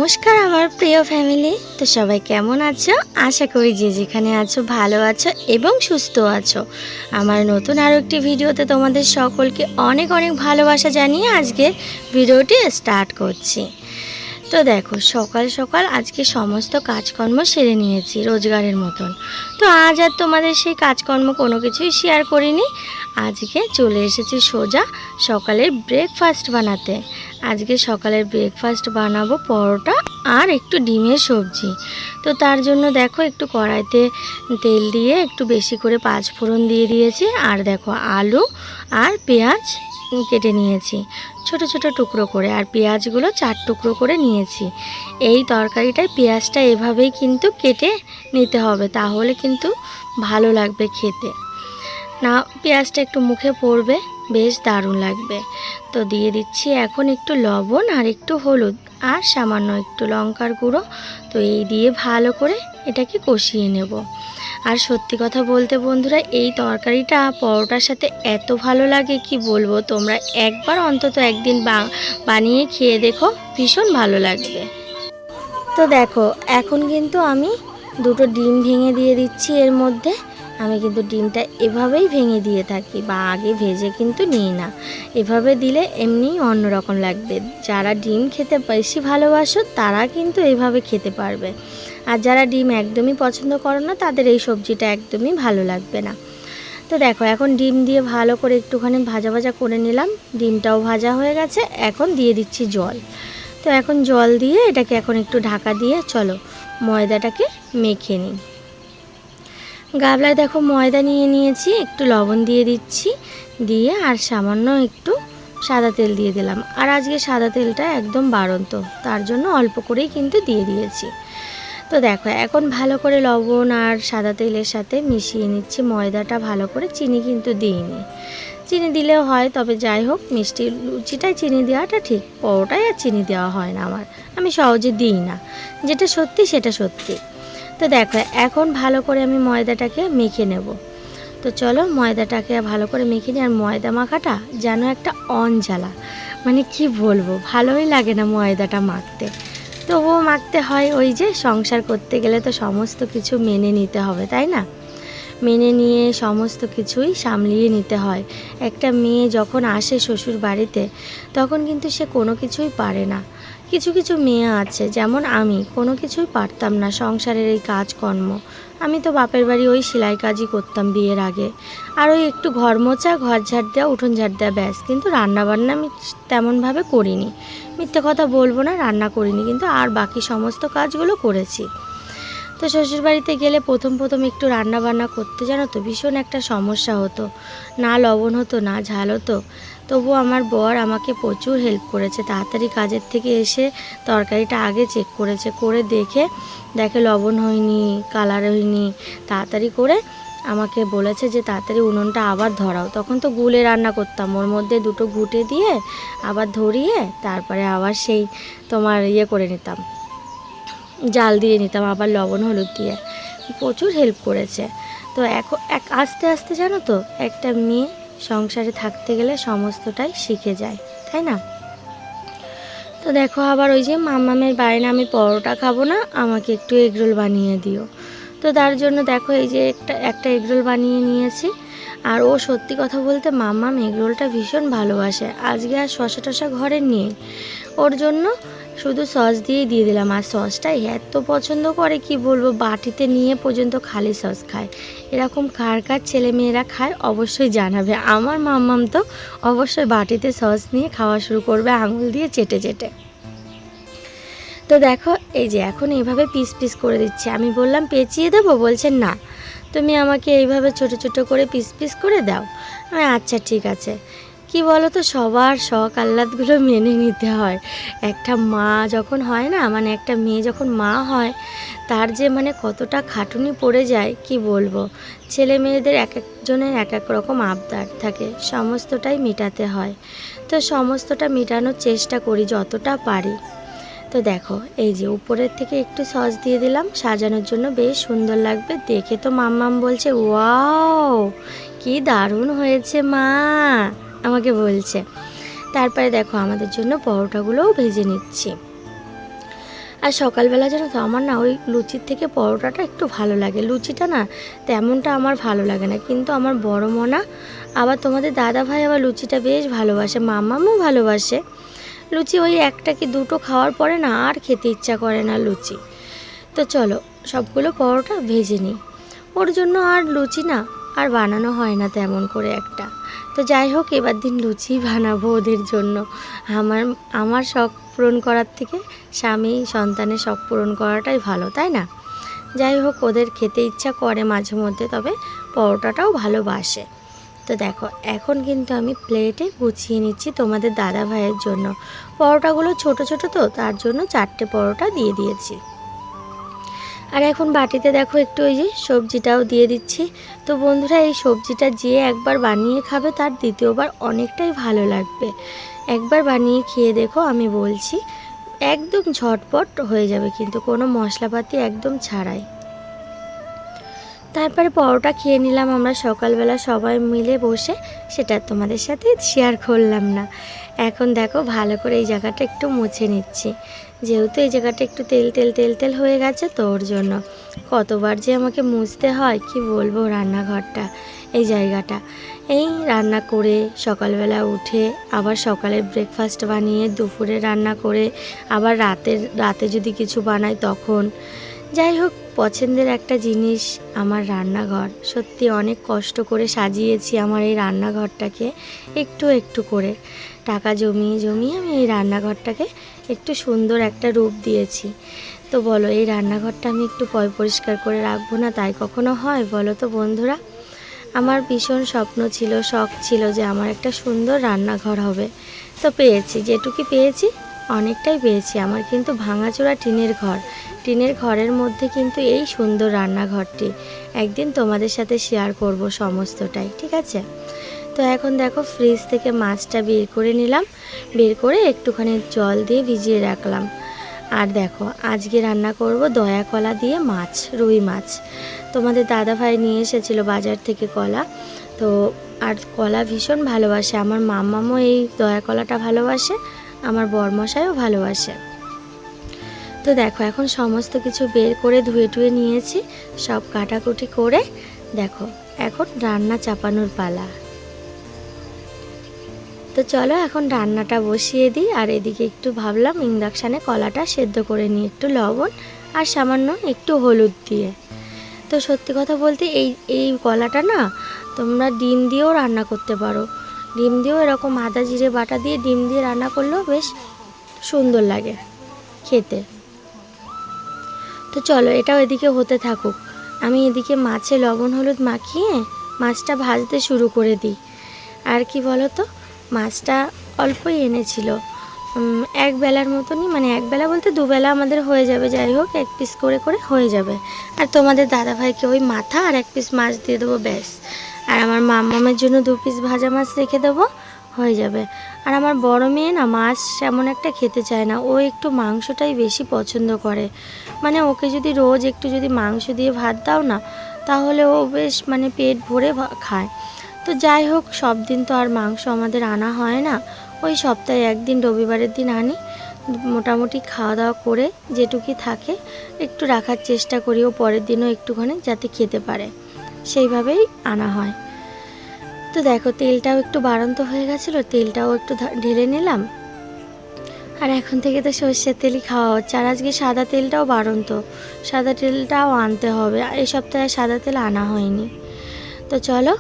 নমস্কার আমার প্রিয় ফ্যামিলি। তো সবাই কেমন আছো? আশা করি যে যেখানে আছো ভালো আছো এবং সুস্থ আছো। আমার নতুন আরও একটি ভিডিওতে তোমাদের সকলকে অনেক অনেক ভালোবাসা জানিয়ে আজকের ভিডিওটি স্টার্ট করছি। তো দেখো, সকাল সকাল আজকে সমস্ত কাজকর্ম সেরে নিয়েছি রোজগারের মতন। তো আজ আর তোমাদের সেই কাজকর্ম কোনো কিছুই শেয়ার করিনি। আজকে চলে এসেছি সোজা সকালের ব্রেকফাস্ট বানাতে। আজকে সকালের ব্রেকফাস্ট বানাবো পরোটা আর একটু ডিমের সবজি। তো তার জন্য দেখো একটু কড়াইতে তেল দিয়ে একটু বেশি করে পাঁচফোড়ন দিয়ে দিয়েছি। আর দেখো আলু আর পেঁয়াজ কেটে নিয়েছি ছোট ছোট টুকরো করে, আর পেঁয়াজগুলো 4 টুকরো করে নিয়েছি। এই তরকারিটায় পেঁয়াজটা এভাবেই কিন্তু কেটে নিতে হবে, তাহলে কিন্তু ভালো লাগবে খেতে। না পেঁয়াজটা একটু মুখে পড়বে, বেশ দারুণ লাগবে। তো দিয়ে দিচ্ছি এখন একটু লবণ আর একটু হলুদ আর সামান্য একটু লঙ্কার গুঁড়ো। তো এই দিয়ে ভালো করে এটাকে কষিয়ে নেব। আর সত্যি কথা বলতে বন্ধুরা, এই তরকারিটা পরোটার সাথে এত ভালো লাগে কি বলবো। তোমরা একবার অন্তত একদিন বানিয়ে খেয়ে দেখো, ভীষণ ভালো লাগবে। তো দেখো এখন কিন্তু আমি দুটো ডিম ভেঙে দিয়ে দিচ্ছি এর মধ্যে। আমি কিন্তু ডিমটা এভাবেই ভেঙে দিয়ে থাকি, বা আগে ভেজে কিন্তু নিই না। এভাবে দিলে এমনি অন্যরকম লাগবে। যারা ডিম খেতে বেশি ভালোবাসো তারা কিন্তু এভাবে খেতে পারবে, আর যারা ডিম একদমই পছন্দ করো না তাদের এই সবজিটা একদমই ভালো লাগবে না। তো দেখো এখন ডিম দিয়ে ভালো করে একটুখানি ভাজা ভাজা করে নিলাম। ডিমটাও ভাজা হয়ে গেছে, এখন দিয়ে দিচ্ছি জল। তো এখন জল দিয়ে এটাকে এখন একটু ঢাকা দিয়ে চলো ময়দাটাকে মেখে নিই। গাবলায় দেখো ময়দা নিয়ে নিয়েছি, একটু লবণ দিয়ে দিচ্ছি, দিয়ে আর সামান্য একটু সাদা তেল দিয়ে দিলাম। আর আজকে সাদা তেলটা একদম বাড়ন্ত, তার জন্য অল্প করেই কিন্তু দিয়ে দিয়েছি। তো দেখো এখন ভালো করে লবণ আর সাদা তেলের সাথে মিশিয়ে নিচ্ছি ময়দাটা ভালো করে। চিনি কিন্তু দিইনি, চিনি দিলেও হয়, তবে যাই হোক মিষ্টি লুচিটায় চিনি দেওয়াটা ঠিক, পরোটায় আর চিনি দেওয়া হয় না আমি সহজে দিই না, যেটা সত্যি সেটা সত্যি। তো দেখো এখন ভালো করে আমি ময়দাটাকে মেখে নেব। তো চলো ময়দাটাকে ভালো করে মেখে নিই। আর ময়দা মাখাটা যেন একটা অনজ্বালা, মানে কি বলবো, ভালোই লাগে না ময়দাটা মাখতে, তবুও মাখতে হয়। ওই যে সংসার করতে গেলে তো সমস্ত কিছু মেনে নিতে হবে, তাই না? মেনে নিয়ে সমস্ত কিছুই সামলিয়ে নিতে হয়। একটা মেয়ে যখন আসে শ্বশুর বাড়িতে তখন কিন্তু সে কোনো কিছুই পারে না। কিছু কিছু মেয়ে আছে, যেমন আমি কোনো কিছুই পারতাম না সংসারের এই কাজকর্ম। আমি তো বাপের বাড়ি ওই সেলাই কাজই করতাম বিয়ের আগে, আর ওই একটু ঘর মোছা, ঘর ঝাড় দেওয়া, উঠোন ঝাড় দেওয়া, ব্যাস। কিন্তু রান্নাবান্না আমি তেমনভাবে করিনি, মিথ্যে কথা বলবো না, রান্না করিনি, কিন্তু আর বাকি সমস্ত কাজগুলো করেছি। তো শ্বশুরবাড়িতে গেলে প্রথম প্রথম একটু রান্না বান্না করতে জানো তো ভীষণ একটা সমস্যা হতো, না লবণ হতো না ঝাল হতো। তবু আমার বর আমাকে প্রচুর হেল্প করেছে, তাড়াতাড়ি কাজের থেকে এসে তরকারিটা আগে চেক করেছে, করে দেখে লবণ হয়নি, কালার হয়নি, তাড়াতাড়ি করে আমাকে বলেছে যে তাড়াতাড়ি উনুনটা আবার ধরাও। তখন তো গুলে রান্না করতাম, ওর মধ্যে দুটো ঘুঁটে দিয়ে আবার ধরিয়ে তারপরে আবার সেই তোমার করে নিতাম, জাল দিয়ে নিতাম, আবার লবণ হলুদ দিয়ে। প্রচুর হেল্প করেছে। তো এখন আস্তে আস্তে জানো তো একটা মেয়ে সংসারে থাকতে গেলে সমস্তটাই শিখে যায়, তাই না? তো দেখো আবার ওই যে মাম্মামের বায়না, আমি পরোটা খাবো না, আমাকে একটু এগরোল বানিয়ে দিও। তো তার জন্য দেখো এই যে একটা এগরোল বানিয়ে নিয়েছি। আর ও সত্যি কথা বলতে মাম্মাম এগরোলটা ভীষণ ভালোবাসে। আজকে আর শসা টসা ঘরে নেই, ওর জন্য শুধু সস দিয়েই দিয়ে দিলাম। আর সসটাই এত পছন্দ করে কি বলবো, বাটিতে নিয়ে পর্যন্ত খালি সস খায়। এরকম কার কার ছেলে মেয়েরা খায় অবশ্যই জানাবে। আমার মাম্মাম তো অবশ্যই বাটিতে সস নিয়ে খাওয়া শুরু করবে আঙুল দিয়ে চেটে চেটে। তো দেখো এই যে এখন এইভাবে পিস পিস করে দিচ্ছি। আমি বললাম পেঁচিয়ে দেবো, বলছে না, তুমি আমাকে এইভাবে ছোট ছোট করে পিস পিস করে দাও। আমি আচ্ছা ঠিক আছে। কি বলো তো, সবার শখ আহ্লাদগুলো মেনে নিতে হয়। একটা মা যখন হয় না, মানে একটা মেয়ে যখন মা হয়, তার যে মানে কতটা খাটুনি পড়ে যায় কি বলবো। ছেলে মেয়েদের এক একজনের এক এক রকম আবদার থাকে, সমস্তটাই মেটাতে হয়। তো সমস্তটা মেটানোর চেষ্টা করি যতটা পারি। তো দেখো এই যে উপরের থেকে একটু সস দিয়ে দিলাম সাজানোর জন্য, বেশ সুন্দর লাগবে দেখে। তো মাম্মাম বলছে ওয়াও কি দারুণ হয়েছে মা, আমাকে বলছে। তারপরে দেখো আমাদের জন্য পরোটাগুলোও ভেজে নিচ্ছি। আর সকালবেলা জানো তো আমার না ওই লুচির থেকে পরোটাটা একটু ভালো লাগে, লুচিটা না তেমনটা আমার ভালো লাগে না, কিন্তু আমার বড় মনা আবার তোমাদের দাদা ভাই আবার লুচিটা বেশ ভালোবাসে, মামামও ভালোবাসে লুচি। ওই একটা কি দুটো খাওয়ার পরে না আর খেতে ইচ্ছা করে না লুচি। তো চলো সবগুলো পরোটা ভেজে নিই, ওর জন্য আর লুচি না আর বানানো হয় না তেমন করে একটা। তো যাই হোক এবার দিন লুচি বানাবো ওদের জন্য। আমার আমার শখ পূরণ করার থেকে স্বামী সন্তানের শখ পূরণ করাটাই ভালো, তাই না? যাই হোক ওদের খেতে ইচ্ছা করে মাঝে মধ্যে, তবে পরোটাটাও ভালোবাসে। তো দেখো এখন কিন্তু আমি প্লেটে গুছিয়ে নিচ্ছি তোমাদের দাদা ভাইয়ের জন্য। পরোটাগুলো ছোট ছোট তো তার জন্য 4টে পরোটা দিয়ে দিয়েছি। আর এখন বাটিতে দেখো একটু ওই যে সবজিটাও দিয়ে দিচ্ছি। তো বন্ধুরা এই সবজিটা যে একবার বানিয়ে খাবে তার দ্বিতীয়বার অনেকটাই ভালো লাগবে। একবার বানিয়ে খেয়ে দেখো, আমি বলছি একদম ঝটপট হয়ে যাবে, কিন্তু কোনো মশলাপাতি একদম ছাড়াই। তারপরে পরোটা খেয়ে নিলাম আমরা সকালবেলা সবাই মিলে বসে, সেটা তোমাদের সাথে শেয়ার করলাম না। এখন দেখো ভালো করে এই জায়গাটা একটু মুছে নিচ্ছি, যেহেতু এই জায়গাটা একটু তেল তেল তেল তেল হয়ে গেছে, তো ওর জন্য কতবার যে আমাকে মুছতে হয় কি বলবো। রান্নাঘরটা এই জায়গাটা, এই রান্না করে সকালবেলা উঠে আবার সকালে ব্রেকফাস্ট বানিয়ে দুপুরে রান্না করে আবার রাতে যদি কিছু বানাই তখন। যাই হোক পছন্দের একটা জিনিস আমার রান্নাঘর, সত্যি অনেক কষ্ট করে সাজিয়েছি আমার এই রান্নাঘরটাকে, একটু একটু করে টাকা জমিয়ে জমিয়ে আমি এই রান্নাঘরটাকে একটু সুন্দর একটা রূপ দিয়েছি। তো বলো এই রান্নাঘরটা আমি একটু পরিষ্কার করে রাখবো না, তাই কখনো হয় বলো তো বন্ধুরা? আমার ভীষণ স্বপ্ন ছিল, শখ ছিল যে আমার একটা সুন্দর রান্নাঘর হবে। তো পেয়েছি, যেটুকু পেয়েছি অনেকটাই পেয়েছি। আমার কিন্তু ভাঙাচোরা টিনের ঘরের মধ্যে কিন্তু এই সুন্দর রান্নাঘরটি একদিন তোমাদের সাথে শেয়ার করব সমস্তটাই, ঠিক আছে? তো এখন দেখো ফ্রিজ থেকে মাছটা বের করে নিলাম, বের করে একটুখানি জল দিয়ে ভিজিয়ে রাখলাম। আর দেখো আজকে রান্না করব দয়া কলা দিয়ে মাছ, রুই মাছ। তোমাদের দাদা ভাই নিয়ে এসেছিলো বাজার থেকে কলা, তো আর কলা ভীষণ ভালোবাসে আমার মাম্মামও, এই দয়া কলাটা ভালোবাসে, আমার বরমশাইও ভালোবাসে। তো দেখো এখন সমস্ত কিছু বের করে ধুয়ে টুয়ে নিয়েছি, সব কাটাকুটি করে দেখো এখন রান্না চাপানোর পালা। তো চলো এখন রান্নাটা বসিয়ে দিই। আর এদিকে একটু ভাবলাম ইন্ডাকশানে কলাটা সেদ্ধ করে নিই একটু লবণ আর সামান্য একটু হলুদ দিয়ে। তো সত্যি কথা বলতে এই কলাটা না তোমরা ডিম দিয়েও রান্না করতে পারো, ডিম দিয়েও এরকম আদা জিরে বাটা দিয়ে ডিম দিয়ে রান্না করলেও বেশ সুন্দর লাগে খেতে। তো চলো এটাও এদিকে হতে থাকুক, আমি এদিকে মাছে লবণ হলুদ মাখিয়ে মাছটা ভাজতে শুরু করে দিই। আর কি বলো তো, মাছটা অল্পই এনেছিল, এক বেলার মতনই, মানে এক বেলা বলতে দুবেলা আমাদের হয়ে যাবে, যাই হোক 1 পিস করে করে হয়ে যাবে। আর তোমাদের দাদাভাইকে ওই মাথা আর 1 পিস মাছ দিয়ে দেবো ব্যাস। আর আমার মামামের জন্য 2 পিস ভাজা মাছ রেখে দেবো, হয়ে যাবে। আর আমার বড় মেয়ে না মাছ তেমন একটা খেতে চায় না, ও একটু মাংসটাই বেশি পছন্দ করে। মানে ওকে যদি রোজ একটু যদি মাংস দিয়ে ভাত দাও না, তাহলে ও বেশ মানে পেট ভরে খায়। তো যাই হোক সব দিন তো আর মাংস আমাদের আনা হয় না, ওই সপ্তাহে একদিন রবিবারের দিন আনি। মোটামুটি খাওয়া দাওয়া করে যেটুকু থাকে একটু রাখার চেষ্টা করি, ও পরের দিনও একটুখানি যাতে খেতে পারে, সেইভাবেই আনা হয়। তো দেখো তেলটাও একটু বাড়ন্ত হয়ে গেছিলো, তেলটাও একটু ঢেলে নিলাম। আর এখন থেকে তো সর্ষের তেলই খাওয়া হচ্ছে, আর আজকে সাদা তেলটাও বাড়ন্ত, সাদা তেলটাও আনতে হবে, এই সপ্তাহে সাদা তেল আনা হয়নি। তো চলো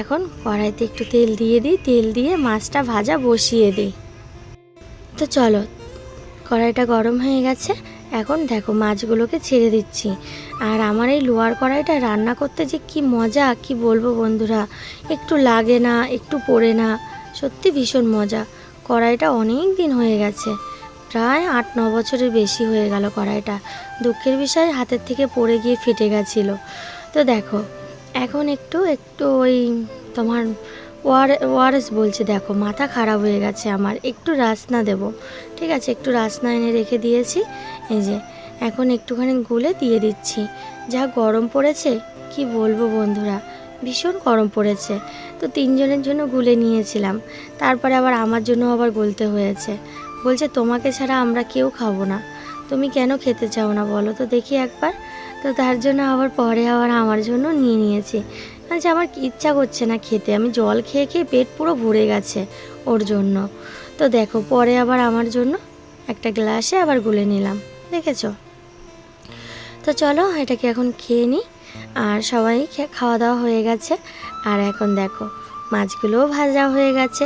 এখন কড়াইতে একটু তেল দিয়ে দিই, তেল দিয়ে মাছটা ভাজা বসিয়ে দিই। তো চলো কড়াইটা গরম হয়ে গেছে, এখন দেখো মাছগুলোকে ছেড়ে দিচ্ছি। আর আমার এই লোহার কড়াইটা রান্না করতে যে কি মজা কি বলবো বন্ধুরা, একটু লাগে না, একটু পড়ে না, সত্যি ভীষণ মজা। কড়াইটা অনেক দিন হয়ে গেছে, প্রায় 8-9 বছরের বেশি হয়ে গেল কড়াইটা। দুঃখের বিষয় হাতের থেকে পড়ে গিয়ে ফেটে গেছিলো। তো দেখো এখন একটু ওই তোমার ওয়ারেস বলছে, দেখো মাথা খারাপ হয়ে গেছে আমার, একটু রাসনা দেব, ঠিক আছে? একটু রাসনা এনে রেখে দিয়েছি, এই যে এখন একটুখানি গুলে দিয়ে দিচ্ছি। যা গরম পড়েছে কি বলবো বন্ধুরা, ভীষণ গরম পড়েছে। তো 3 জনের জন্য গুলে নিয়েছিলাম, তারপরে আবার আমার জন্য আবার গুলতে হয়েছে। বলছে তোমাকে ছাড়া আমরা কেউ খাবো না। তুমি কেন খেতে চাও না বলো তো দেখি একবার। তো তার জন্য আবার পরে আবার আমার জন্য নিয়ে নিয়েছি। আচ্ছা, আমার ইচ্ছা করছে না খেতে, আমি জল খেয়ে খেয়ে পেট পুরো ভরে গেছে ওর জন্য। তো দেখো পরে আবার আমার জন্য একটা গ্লাসে আবার গুলে নিলাম, দেখেছো। তো চলো এটাকে এখন খেয়ে নিই। আর সবাই খাওয়া দাওয়া হয়ে গেছে। আর এখন দেখো মাছগুলোও ভাজা হয়ে গেছে।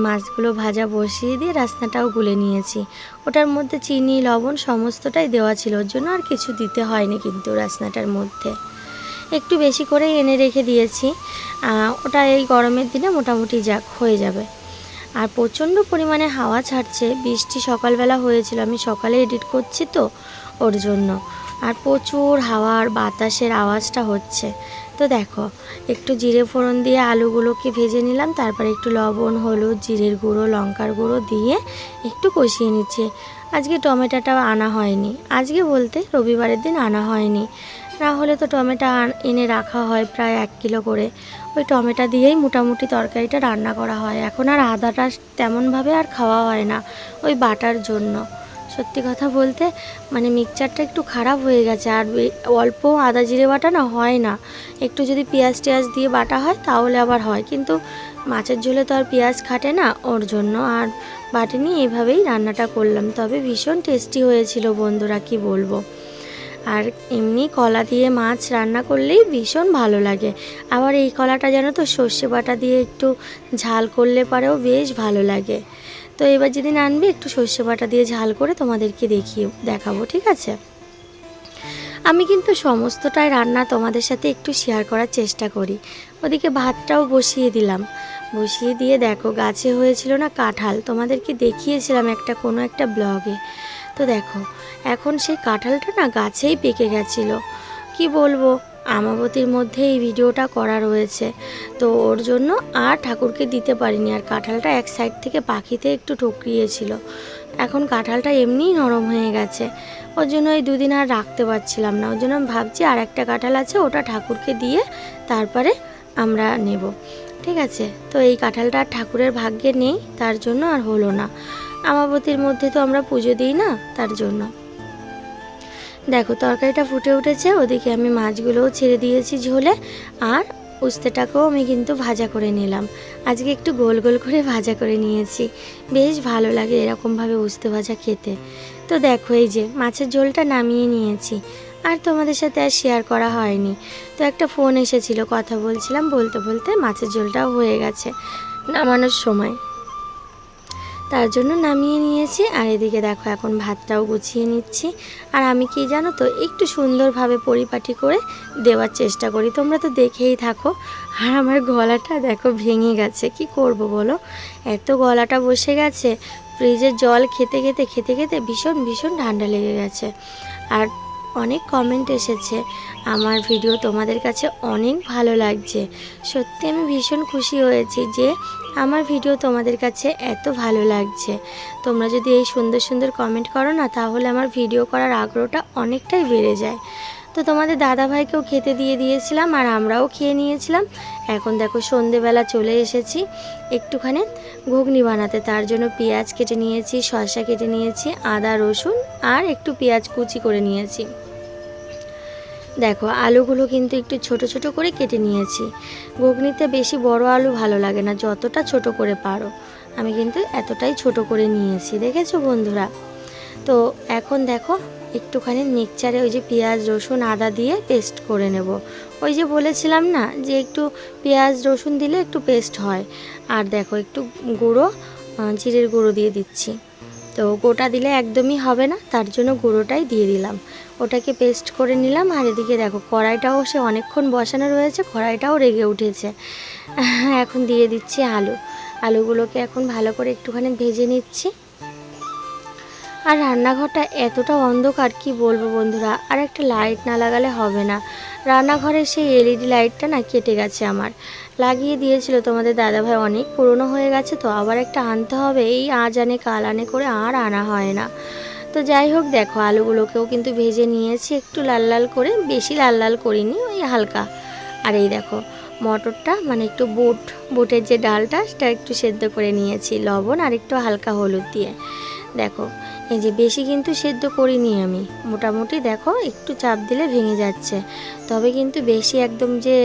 মাছগুলো ভাজা বসিয়ে দিয়ে রাস্তাটাও গুলে নিয়েছি। ওটার মধ্যে চিনি লবণ সমস্তটাই দেওয়া ছিল, ওর জন্য আর কিছু দিতে হয়নি, কিন্তু রাস্তাটার মধ্যে একটু বেশি করে এনে রেখে দিয়েছি। ওটা এই গরমের দিনে মোটামুটি যাক হয়ে যাবে। আর প্রচণ্ড পরিমাণে হাওয়া ছাড়ছে, বৃষ্টি সকালবেলা হয়েছিল, আমি সকালে এডিট করছি তো ওর জন্য। আর প্রচুর হাওয়ার বাতাসের আওয়াজটা হচ্ছে। তো দেখো একটু জিরে ফোড়ন দিয়ে আলুগুলোকে ভেজে নিলাম, তারপরে একটু লবণ হলুদ জিরের গুঁড়ো লঙ্কার গুঁড়ো দিয়ে একটু কষিয়ে নিচ্ছি। আজকে টমেটোটাও আনা হয়নি, আজকে বলতে রবিবারের দিন আনা হয়নি, না হলে তো টমেটো এনে রাখা হয় প্রায় 1 কিলো করে। ওই টমেটো দিয়েই মোটামুটি তরকারিটা রান্না করা হয়। এখন আর আদাটা তেমনভাবে আর খাওয়া হয় না ওই বাটার জন্য। সত্যি কথা বলতে মানে মিক্সচারটা একটু খারাপ হয়ে গেছে। আর অল্প আদা জিরে বাটা না হয় না, একটু যদি পেঁয়াজ টেয়াজ দিয়ে বাটা হয় তাহলে আবার হয়, কিন্তু মাছের ঝোলে তো আর পেঁয়াজ খাটে না, ওর জন্য আর বাটিনি। এইভাবেই রান্নাটা করলাম, তবে ভীষণ টেস্টি হয়েছিল বন্ধুরা, কি বলবো। আর এমনি কলা দিয়ে মাছ রান্না করলেই ভীষণ ভালো লাগে। আবার এই কলাটা যেন তো সর্ষে বাটা দিয়ে একটু ঝাল করলে পরেও বেশ ভালো লাগে। তো এবার যেদিন আনবে একটু সর্ষে বাটা দিয়ে ঝাল করে তোমাদেরকে দেখাবো, ঠিক আছে। আমি কিন্তু সমস্তটাই রান্না তোমাদের সাথে একটু শেয়ার করার চেষ্টা করি। ওদিকে ভাতটাও বসিয়ে দিলাম, বসিয়ে দিয়ে দেখো গাছে হয়েছিল না কাঁঠাল, তোমাদেরকে দেখিয়েছিলাম কোনো একটা ব্লগে। তো দেখো এখন সেই কাঁঠালটা না গাছেই পেকে গেছিলো, কি বলবো। আমাবতীর মধ্যে এই ভিডিওটা করা রয়েছে, তো ওর জন্য আর ঠাকুরকে দিতে পারিনি। আর কাঁঠালটা এক সাইড থেকে পাখিতে একটু ঠকিয়েছিল, এখন কাঁঠালটা এমনিই নরম হয়ে গেছে, ওর জন্য এই 2 দিন আর রাখতে পারছিলাম না। ওর জন্য আমি ভাবছি আর একটা কাঁঠাল আছে, ওটা ঠাকুরকে দিয়ে তারপরে আমরা নেব, ঠিক আছে। তো এই কাঁঠালটা আর ঠাকুরের ভাগ্যে নেই, তার জন্য আর হলো না। আমাবতীর মধ্যে তো আমরা পুজো দিই না, তার জন্য। দেখো তরকারিটা ফুটে উঠেছে, ওদিকে আমি মাছগুলোও ছেড়ে দিয়েছি ঝোলে। আর উস্তেটাকেও আমি কিন্তু ভাজা করে নিলাম, আজকে একটু গোল গোল করে ভাজা করে নিয়েছি, বেশ ভালো লাগে এরকমভাবে উস্তে ভাজা খেতে। তো দেখো এই যে মাছের ঝোলটা নামিয়ে নিয়েছি, আর তোমাদের সাথে আর শেয়ার করা হয়নি। তো একটা ফোন এসেছিল, কথা বলছিলাম, বলতে বলতে মাছের ঝোলটাও হয়ে গেছে নামানোর সময়, তার জন্য নামিয়ে নিয়েছি। আর এদিকে দেখো এখন ভাতটাও গুছিয়ে নিচ্ছি। আর আমি কি জানো তো একটু সুন্দরভাবে পরিপাটি করে দেওয়ার চেষ্টা করি, তোমরা তো দেখেই থাকো। আর আমার গলাটা দেখো ভেঙে গেছে, কি করব বলো, এত গলাটা বসে গেছে। ফ্রিজের জল খেতে খেতে খেতে খেতে ভীষণ ভীষণ ঠান্ডা লেগে গেছে। আর অনেক কমেন্ট এসেছে, আমার ভিডিও তোমাদের কাছে অনেক ভালো লাগছে। সত্যি আমি ভীষণ খুশি হয়েছি যে আমার ভিডিও তোমাদের কাছে এত ভালো লাগছে। তোমরা যদি এই সুন্দর সুন্দর কমেন্ট করো না, তাহলে আমার ভিডিও করার আগ্রহটা অনেকটাই বেড়ে যায়। তো তোমাদের দাদাভাইকেও খেতে দিয়ে দিয়েছিলাম, আর আমরাও খেয়ে নিয়েছিলাম। এখন দেখো সন্ধেবেলা চলে এসেছি একটুখানি ঘুগনি বানাতে, তার জন্য পেঁয়াজ কেটে নিয়েছি, শসা কেটে নিয়েছি, আদা রসুন আর একটু পেঁয়াজ কুচি করে নিয়েছি। দেখো আলুগুলো কিন্তু একটু ছোট ছোট করে কেটে নিয়েছি। ঘুগনিতে বেশি বড় আলু ভালো লাগে না, যতটা ছোট করে পারো। আমি কিন্তু এতটাই ছোট করে নিয়েছি, দেখেছো বন্ধুরা। তো এখন দেখো একটুখানি মিক্সচারে ওই যে পেঁয়াজ রসুন আদা দিয়ে পেস্ট করে নেব। ওই যে বলেছিলাম না যে একটু পেঁয়াজ রসুন দিলে একটু পেস্ট হয়। আর দেখো একটু গুঁড়ো জিরের গুঁড়ো দিয়ে দিচ্ছি। তো গোটা দিলে একদমই হবে না, তার জন্য গুঁড়োটাই দিয়ে দিলাম, ওটাকে পেস্ট করে নিলাম। আর এদিকে দেখো কড়াইটাও সে অনেকক্ষণ বসানো রয়েছে, কড়াইটাও রেগে উঠেছে। এখন দিয়ে দিচ্ছি আলুগুলোকে এখন ভালো করে একটুখানি ভেজে নিচ্ছি। আর রান্নাঘরটা এতটা অন্ধকার, কি বলবো বন্ধুরা, আর একটা লাইট না লাগালে হবে না। রান্নাঘরের সেই এলইডি লাইটটা না কেটে গেছে, আমার লাগিয়ে দিয়েছিল তোমাদের দাদাভাই, অনেক পুরনো হয়ে গেছে, তো আবার একটা আনতে হবে, এই আজ আনে কাল আনে করে আর আনা হয় না। তো যাই হোক দেখো আলুগুলোকেও কিন্তু ভেজে নিয়েছি একটু লাল লাল করে, বেশি লাল লাল করিনি, ওই হালকা। আর এই দেখো মটরটা মানে একটু বুটের যে ডালটা সেটা একটু সেদ্ধ করে নিয়েছি লবণ আর একটু হালকা হলুদ দিয়ে। দেখো এই যে বেশি কিন্তু সেদ্ধ করিনি আমি, মোটামুটি দেখো একটু চাপ দিলে ভেঙে যাচ্ছে। তবে কিন্তু বেশি একদম যে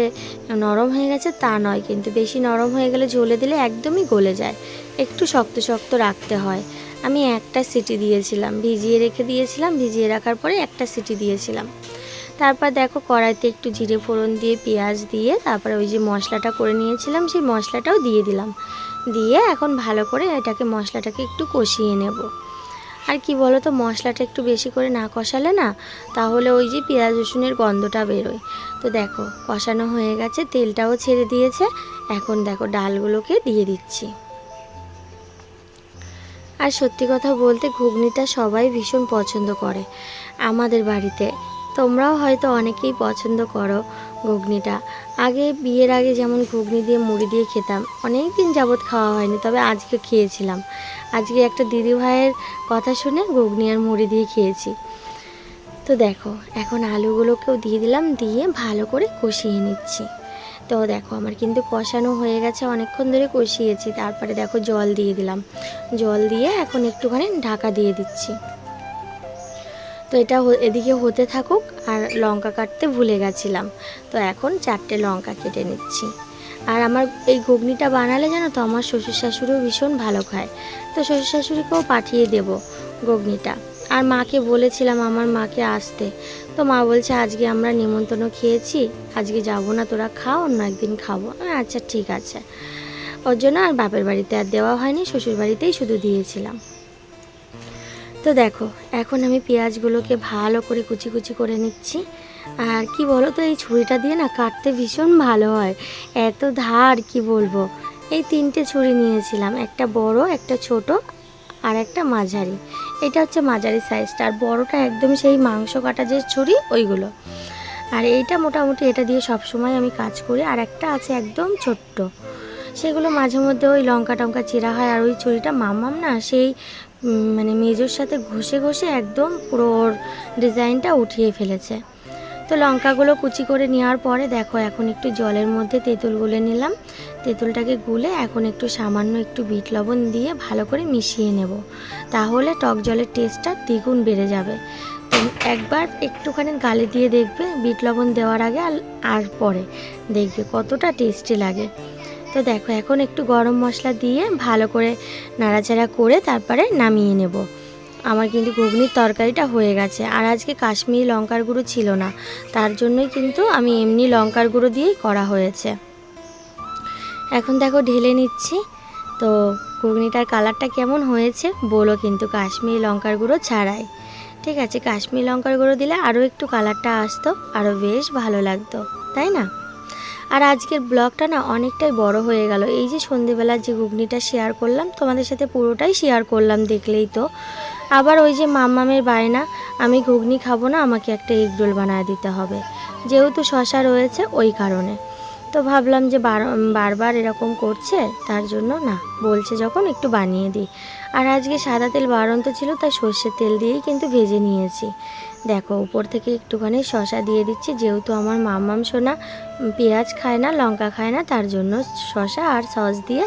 নরম হয়ে গেছে তা নয়, কিন্তু বেশি নরম হয়ে গেলে ঝোলে দিলে একদমই গলে যায়, একটু শক্ত শক্ত রাখতে হয়। আমি একটা সিটি দিয়েছিলাম, ভিজিয়ে রেখে দিয়েছিলাম, ভিজিয়ে রাখার পরে একটা সিটি দিয়েছিলাম। তারপর দেখো কড়াইতে একটু জিরে ফোড়ন দিয়ে পেঁয়াজ দিয়ে তারপরে ওই যে মশলাটা করে নিয়েছিলাম সেই মশলাটাও দিয়ে দিলাম, দিয়ে এখন ভালো করে এটাকে মশলাটাকে একটু কষিয়ে নেব। আর কি বলো তো, মশলাটা একটু বেশি করে না কষালে না তাহলে ওই যে পেঁয়াজ রসুনের গন্ধটা বেরোয়। তো দেখো কষানো হয়ে গেছে, তেলটাও ছেড়ে দিয়েছে। এখন দেখো ডালগুলোকে দিয়ে দিচ্ছি। আর সত্যি কথা বলতে ঘুগনিটা সবাই ভীষণ পছন্দ করে আমাদের বাড়িতে, তোমরাও হয়তো অনেকেই পছন্দ করো ঘুগনিটা। আগে বিয়ের আগে যেমন ঘুগনি দিয়ে মুড়ি দিয়ে খেতাম, অনেক দিন যাবৎ খাওয়া হয়নি, তবে আজকে খেয়েছিলাম। আজকে একটা দিদি ভাইয়ের কথা শুনে ঘুগনি আর মুড়ি দিয়ে খেয়েছি। তো দেখো এখন আলুগুলোকেও দিয়ে দিলাম, দিয়ে ভালো করে কষিয়ে নিচ্ছি। তো দেখো আমার কিন্তু কষানো হয়ে গেছে, অনেকক্ষণ ধরে কষিয়েছি। তারপরে দেখো জল দিয়ে দিলাম, জল দিয়ে এখন একটুখানি ঢাকা দিয়ে দিচ্ছি। তো এটা এদিকে হতে থাকুক। আর লঙ্কা কাটতে ভুলে গেছিলাম, তো এখন 4টে লঙ্কা কেটে নিচ্ছি। আর আমার এই ঘুগনিটা বানালে জানো তো আমার শ্বশুর শাশুড়িও ভীষণ ভালো খায়, তো শ্বশুর শাশুড়িকেও পাঠিয়ে দেব ঘুগনিটা। আর মাকে বলেছিলাম আমার মাকে আসতে, তো মা বলছে আজকে আমরা নিমন্ত্রণ খেয়েছি, আজকে যাব না, তোরা খাও, অন্য একদিন খাবো। আচ্ছা ঠিক আছে। ওর জন্য আর বাপের বাড়িতে আর দেওয়া হয়নি, শ্বশুর বাড়িতেই শুধু দিয়েছিলাম। তো দেখো এখন আমি পেঁয়াজগুলোকে ভালো করে কুচি কুচি করে নিচ্ছি। আর কি বলো তো, এই ছুরিটা দিয়ে না কাটতে ভীষণ ভালো হয়, এত ধার কি বলবো। এই 3টে ছুরি নিয়েছিলাম, একটা বড়, একটা ছোট আর একটা মাঝারি। এটা হচ্ছে মাঝারি সাইজটা, আর বড়টা একদম সেই মাংস কাটা যে ছুরি ওইগুলো। আর এইটা মোটামুটি এটা দিয়ে সবসময় আমি কাজ করি। আর একটা আছে একদম ছোট্ট, সেগুলো মাঝে মধ্যে ওই লঙ্কা টঙ্কা চিরা হয়। আর ওই ছুরিটা মাম্মাম না সেই মানে মেজোর সাথে ঘষে ঘষে একদম পুরো ডিজাইনটা উঠিয়ে ফেলেছে। তো লঙ্কাগুলো কুচি করে নেওয়ার পরে দেখো এখন একটু জলের মধ্যে তেঁতুল গুলে নিলাম। তেঁতুলটাকে গুলে এখন একটু সামান্য একটু বিট লবণ দিয়ে ভালো করে মিশিয়ে নেব, তাহলে টক জলের টেস্টটা দ্বিগুণ বেড়ে যাবে। তো একবার একটুখানি গালে দিয়ে দেখবে বিট লবণ দেওয়ার আগে আর পরে, দেখবে কতটা টেস্টি লাগে। তো দেখো এখন একটু গরম মশলা দিয়ে ভালো করে নাড়াচাড়া করে তারপরে নামিয়ে নেব। আমার কিন্তু ঘুগনির তরকারিটা হয়ে গেছে। আর আজকে কাশ্মীরি লঙ্কার গুঁড়ো ছিল না, তার জন্যই কিন্তু আমি এমনি লঙ্কার গুঁড়ো দিয়েই করা হয়েছে। এখন দেখো ঢেলে নিচ্ছি। তো ঘুগনিটার কালারটা কেমন হয়েছে বলো কিন্তু, কাশ্মীরি লঙ্কার গুঁড়ো ছাড়াই। ঠিক আছে, কাশ্মীরি লঙ্কার গুঁড়ো দিলে আরও একটু কালারটা আসতো, আরও বেশ ভালো লাগতো, তাই না? আর আজকের ব্লগটা না অনেকটাই বড় হয়ে গেল। এই যে সন্ধেবেলার যে ঘুগনিটা শেয়ার করলাম তোমাদের সাথে, পুরোটাই শেয়ার করলাম, দেখলেই তো। আবার ওই যে মাম্মামের বায়না, আমি ঘুগনি খাবো না, আমাকে একটা এগ রোল বানায় দিতে হবে, যেহেতু শশা রয়েছে ওই কারণে। তো ভাবলাম যে বারবার এরকম করছে, তার জন্য না বলছে যখন একটু বানিয়ে দিই। আর আজকে সাদা তেল বাড়ন্ত ছিল, তাই সর্ষের তেল দিয়েই কিন্তু ভেজে নিয়েছি। দেখো উপর থেকে একটুখানি শশা দিয়ে দিচ্ছি, যেহেতু আমার মাম্মাম সোনা পেঁয়াজ খায় না, লঙ্কা খায় না, তার জন্য শশা আর সস দিয়ে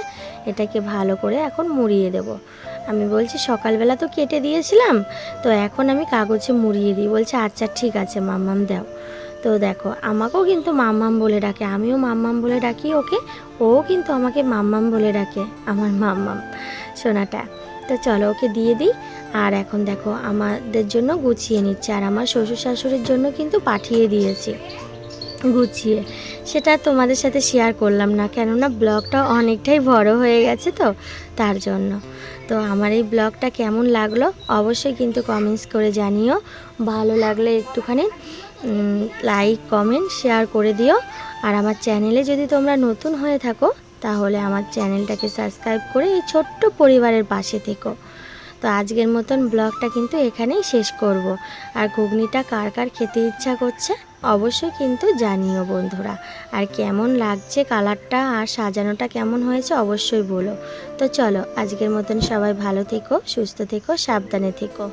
এটাকে ভালো করে এখন মুড়িয়ে দেব। আমি বলছি সকালবেলা তো কেটে দিয়েছিলাম, তো এখন আমি কাগজে মুড়িয়ে দিই। বলছে আচ্ছা ঠিক আছে মাম্মাম দাও। তো দেখো আমাকেও কিন্তু মাম্মাম বলে ডাকে, আমিও মাম্মাম বলে ডাকি ওকে, ও কিন্তু আমাকে মাম্মাম বলে ডাকে, আমার মাম্মাম সোনাটা। তো চলো ওকে দিয়ে দিই। আর এখন দেখো আমাদের জন্য গুছিয়ে নিচ্ছে, আর আমার শ্বশুর শাশুড়ির জন্য কিন্তু পাঠিয়ে দিয়েছি গুছিয়ে। সেটা তোমাদের সাথে শেয়ার করলাম না, কেননা ব্লগটা অনেকটাই বড় হয়ে গেছে, তো তার জন্য। তো আমার এই ব্লগটা কেমন লাগলো অবশ্যই কিন্তু কমেন্টস করে জানিও। ভালো লাগলে একটুখানি লাইক কমেন্ট শেয়ার করে দিও। আর আমার চ্যানেলে যদি তোমরা নতুন হয়ে থাকো তাহলে আমার চ্যানেলটাকে সাবস্ক্রাইব করে এই ছোট্ট পরিবারের পাশে থেকো। তো আজকের মতন ব্লগটা কিন্তু এখানেই শেষ করব। আর ঘুগনিটা কার কার খেতে ইচ্ছা করছে অবশ্যই কিন্তু জানিও বন্ধুরা। আর কেমন লাগছে কালারটা আর সাজানোটা কেমন হয়েছে অবশ্যই বলো। তো চলো আজকের মতন সবাই ভালো থেকো, সুস্থ থেকো, সাবধানে থেকো।